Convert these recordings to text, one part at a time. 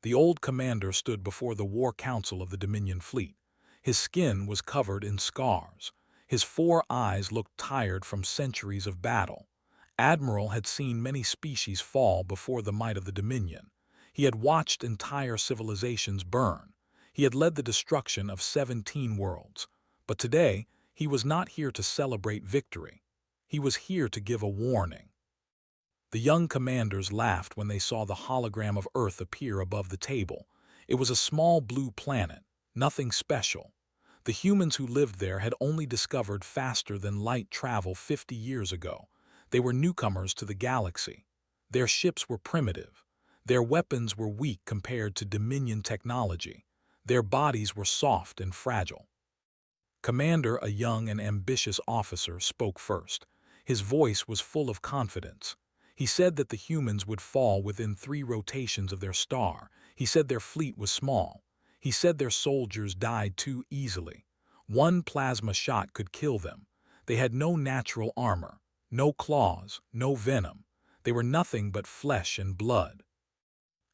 The old commander stood before the war council of the Dominion fleet. His skin was covered in scars. His 4 eyes looked tired from centuries of battle. Admiral had seen many species fall before the might of the Dominion. He had watched entire civilizations burn. He had led the destruction of 17 worlds. But today, he was not here to celebrate victory. He was here to give a warning. The young commanders laughed when they saw the hologram of Earth appear above the table. It was a small blue planet, nothing special. The humans who lived there had only discovered faster-than-light travel 50 years ago. They were newcomers to the galaxy. Their ships were primitive. Their weapons were weak compared to Dominion technology. Their bodies were soft and fragile. Commander, a young and ambitious officer, spoke first. His voice was full of confidence. He said that the humans would fall within 3 rotations of their star. He said their fleet was small. He said their soldiers died too easily. One plasma shot could kill them. They had no natural armor, no claws, no venom. They were nothing but flesh and blood.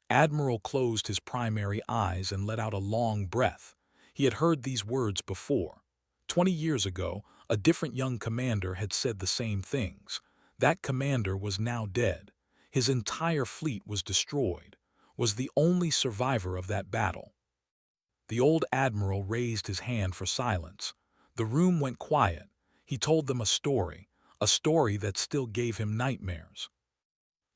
Admiral closed his primary eyes and let out a long breath. He had heard these words before. 20 years ago, a different young commander had said the same things. That commander was now dead. His entire fleet was destroyed, was the only survivor of that battle. The old admiral raised his hand for silence. The room went quiet. He told them a story that still gave him nightmares.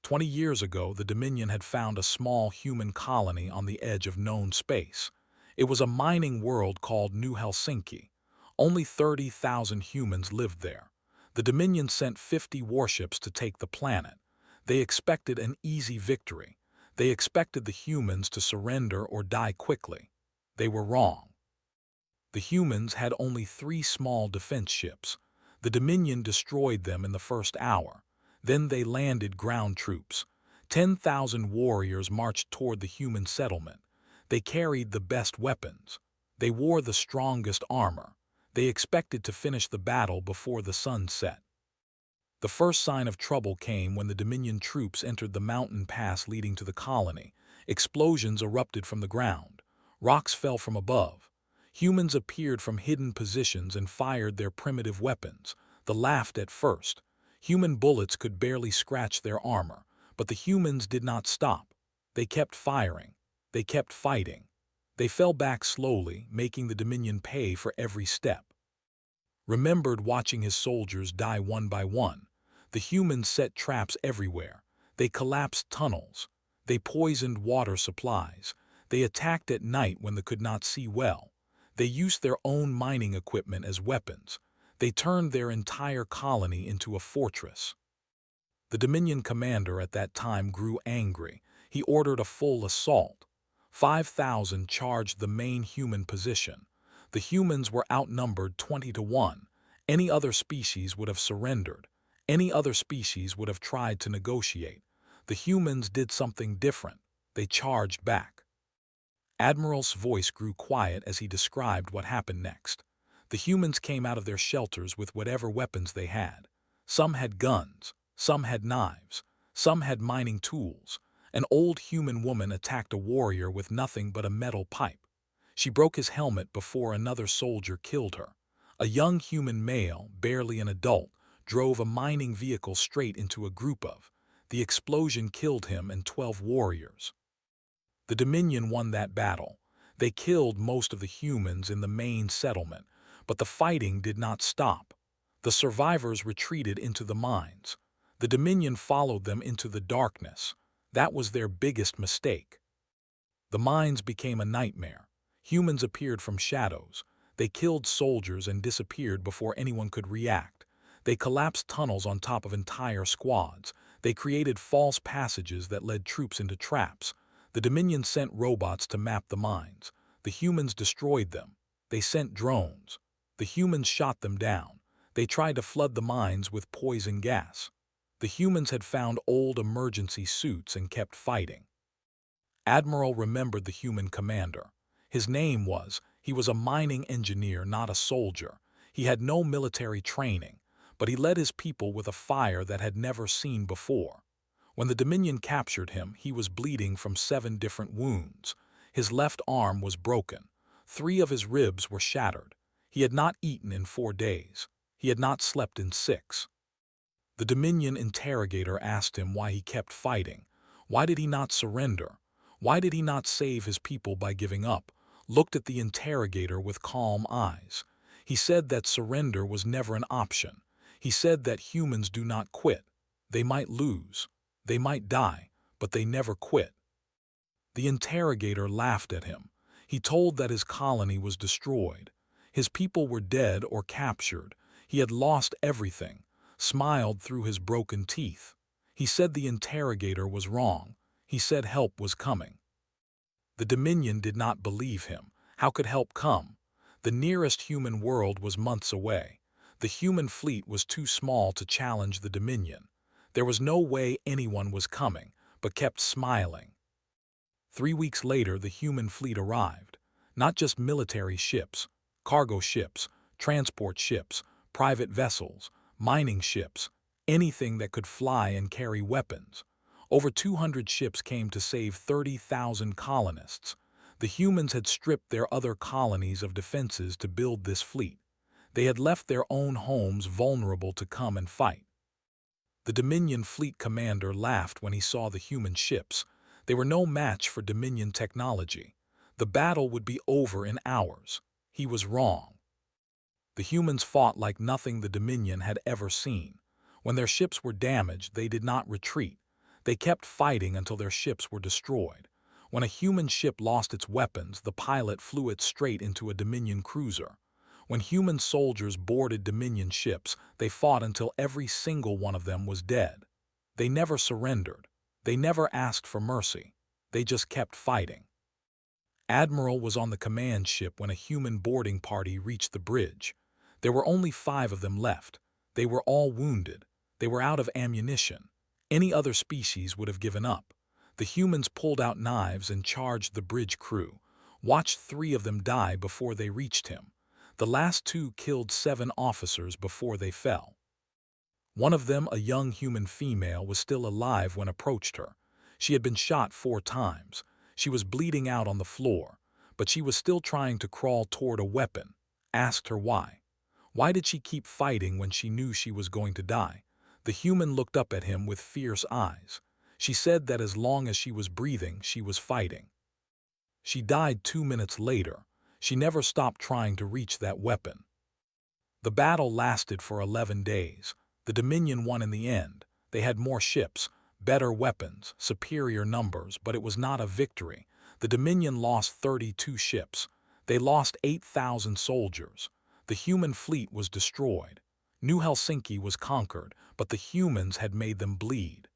20 years ago, the Dominion had found a small human colony on the edge of known space. It was a mining world called New Helsinki. Only 30,000 humans lived there. The Dominion sent 50 warships to take the planet. They expected an easy victory. They expected the humans to surrender or die quickly. They were wrong. The humans had only 3 small defense ships. The Dominion destroyed them in the first hour. Then they landed ground troops. 10,000 warriors marched toward the human settlement. They carried the best weapons. They wore the strongest armor. They expected to finish the battle before the sun set. The first sign of trouble came when the Dominion troops entered the mountain pass leading to the colony. Explosions erupted from the ground. Rocks fell from above. Humans appeared from hidden positions and fired their primitive weapons. They laughed at first. Human bullets could barely scratch their armor, but the humans did not stop. They kept firing. They kept fighting. They fell back slowly, making the Dominion pay for every step. Remembered watching his soldiers die one by one. The humans set traps everywhere. They collapsed tunnels. They poisoned water supplies. They attacked at night when they could not see well. They used their own mining equipment as weapons. They turned their entire colony into a fortress. The Dominion commander at that time grew angry. He ordered a full assault. 5,000 charged the main human position. The humans were outnumbered 20 to 1. Any other species would have surrendered. Any other species would have tried to negotiate. The humans did something different. They charged back. Admiral's voice grew quiet as he described what happened next. The humans came out of their shelters with whatever weapons they had. Some had guns. Some had knives. Some had mining tools. An old human woman attacked a warrior with nothing but a metal pipe. She broke his helmet before another soldier killed her. A young human male, barely an adult, drove a mining vehicle straight into a group of. The explosion killed him and 12 warriors. The Dominion won that battle. They killed most of the humans in the main settlement, but the fighting did not stop. The survivors retreated into the mines. The Dominion followed them into the darkness. That was their biggest mistake. The mines became a nightmare. Humans appeared from shadows. They killed soldiers and disappeared before anyone could react. They collapsed tunnels on top of entire squads. They created false passages that led troops into traps. The Dominion sent robots to map the mines. The humans destroyed them. They sent drones. The humans shot them down. They tried to flood the mines with poison gas. The humans had found old emergency suits and kept fighting. Admiral remembered the human commander. His name he was a mining engineer, not a soldier. He had no military training, but he led his people with a fire that had never seen before. When the Dominion captured him, he was bleeding from 7 different wounds. His left arm was broken. 3 of his ribs were shattered. He had not eaten in 4 days. He had not slept in 6. The Dominion interrogator asked him why he kept fighting. Why did he not surrender? Why did he not save his people by giving up? Looked at the interrogator with calm eyes. He said that surrender was never an option. He said that humans do not quit. They might lose. They might die, but they never quit. The interrogator laughed at him. He told that his colony was destroyed. His people were dead or captured. He had lost everything, smiled through his broken teeth. He said the interrogator was wrong. He said help was coming. The Dominion did not believe him. How could help come? The nearest human world was months away. The human fleet was too small to challenge the Dominion. There was no way anyone was coming, but kept smiling. 3 weeks later, the human fleet arrived. Not just military ships, cargo ships, transport ships, private vessels, mining ships, anything that could fly and carry weapons. Over 200 ships came to save 30,000 colonists. The humans had stripped their other colonies of defenses to build this fleet. They had left their own homes vulnerable to come and fight. The Dominion fleet commander laughed when he saw the human ships. They were no match for Dominion technology. The battle would be over in hours. He was wrong. The humans fought like nothing the Dominion had ever seen. When their ships were damaged, they did not retreat. They kept fighting until their ships were destroyed. When a human ship lost its weapons, the pilot flew it straight into a Dominion cruiser. When human soldiers boarded Dominion ships, they fought until every single one of them was dead. They never surrendered. They never asked for mercy. They just kept fighting. Admiral was on the command ship when a human boarding party reached the bridge. There were only 5 of them left. They were all wounded. They were out of ammunition. Any other species would have given up. The humans pulled out knives and charged the bridge crew. Watched 3 of them die before they reached him. The last 2 killed 7 officers before they fell. One of them, a young human female, was still alive when approached her. She had been shot 4 times. She was bleeding out on the floor, but she was still trying to crawl toward a weapon. Asked her why. Why did she keep fighting when she knew she was going to die? The human looked up at him with fierce eyes. She said that as long as she was breathing, she was fighting. She died 2 minutes later. She never stopped trying to reach that weapon. The battle lasted for 11 days. The Dominion won in the end. They had more ships, better weapons, superior numbers, but it was not a victory. The Dominion lost 32 ships. They lost 8,000 soldiers. The human fleet was destroyed. New Helsinki was conquered, but the humans had made them bleed.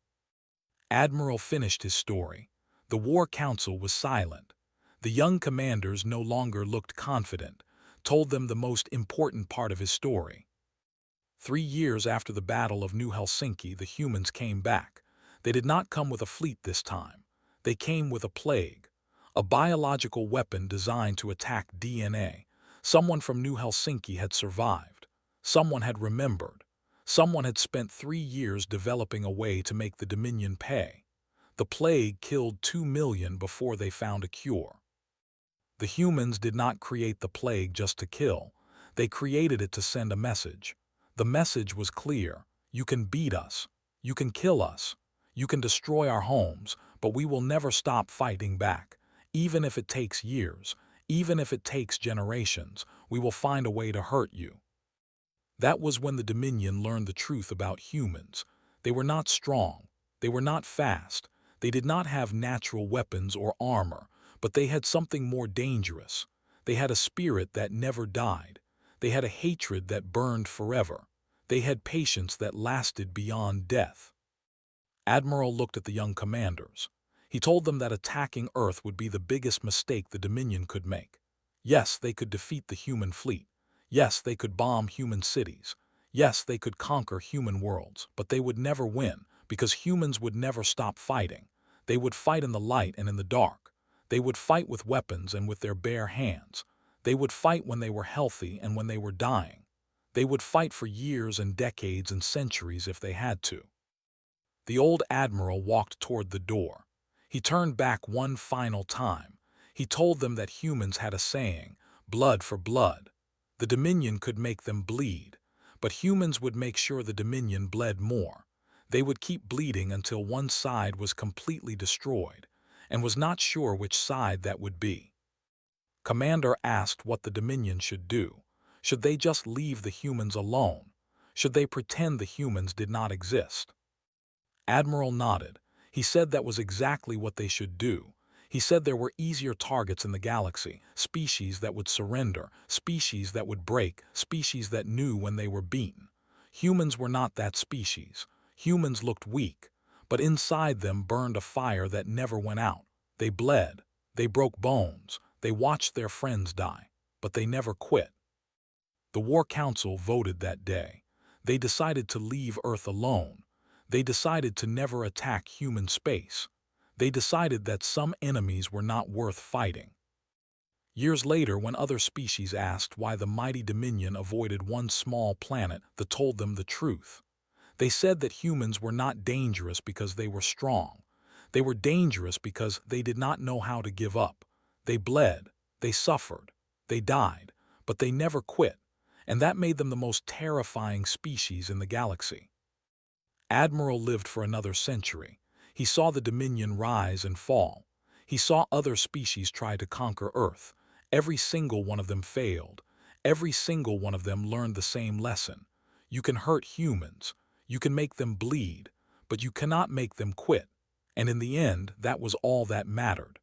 Admiral finished his story. The War Council was silent. The young commanders no longer looked confident, told them the most important part of his story. 3 years after the Battle of New Helsinki, the humans came back. They did not come with a fleet this time. They came with a plague, a biological weapon designed to attack DNA. Someone from New Helsinki had survived. Someone had remembered. Someone had spent 3 years developing a way to make the Dominion pay. The plague killed 2 million before they found a cure. The humans did not create the plague just to kill. They created it to send a message. The message was clear. You can beat us. You can kill us. You can destroy our homes, but we will never stop fighting back. Even if it takes years, even if it takes generations, we will find a way to hurt you. That was when the Dominion learned the truth about humans. They were not strong. They were not fast. They did not have natural weapons or armor, but they had something more dangerous. They had a spirit that never died. They had a hatred that burned forever. They had patience that lasted beyond death. Admiral looked at the young commanders. He told them that attacking Earth would be the biggest mistake the Dominion could make. Yes, they could defeat the human fleet. Yes, they could bomb human cities. Yes, they could conquer human worlds, but they would never win because humans would never stop fighting. They would fight in the light and in the dark. They would fight with weapons and with their bare hands. They would fight when they were healthy and when they were dying. They would fight for years and decades and centuries if they had to. The old admiral walked toward the door. He turned back one final time. He told them that humans had a saying, blood for blood. The Dominion could make them bleed, but humans would make sure the Dominion bled more. They would keep bleeding until one side was completely destroyed, and was not sure which side that would be. Commander asked what the Dominion should do. Should they just leave the humans alone? Should they pretend the humans did not exist? Admiral nodded. He said that was exactly what they should do. He said there were easier targets in the galaxy, species that would surrender, species that would break, species that knew when they were beaten. Humans were not that species. Humans looked weak, but inside them burned a fire that never went out. They bled, they broke bones, they watched their friends die, but they never quit. The War Council voted that day. They decided to leave Earth alone. They decided to never attack human space. They decided that some enemies were not worth fighting. Years later, when other species asked why the mighty Dominion avoided one small planet that told them the truth, they said that humans were not dangerous because they were strong. They were dangerous because they did not know how to give up. They bled, they suffered, they died, but they never quit, and that made them the most terrifying species in the galaxy. Admiral lived for another century. He saw the Dominion rise and fall. He saw other species try to conquer Earth. Every single one of them failed. Every single one of them learned the same lesson. You can hurt humans. You can make them bleed, but you cannot make them quit. And in the end, that was all that mattered.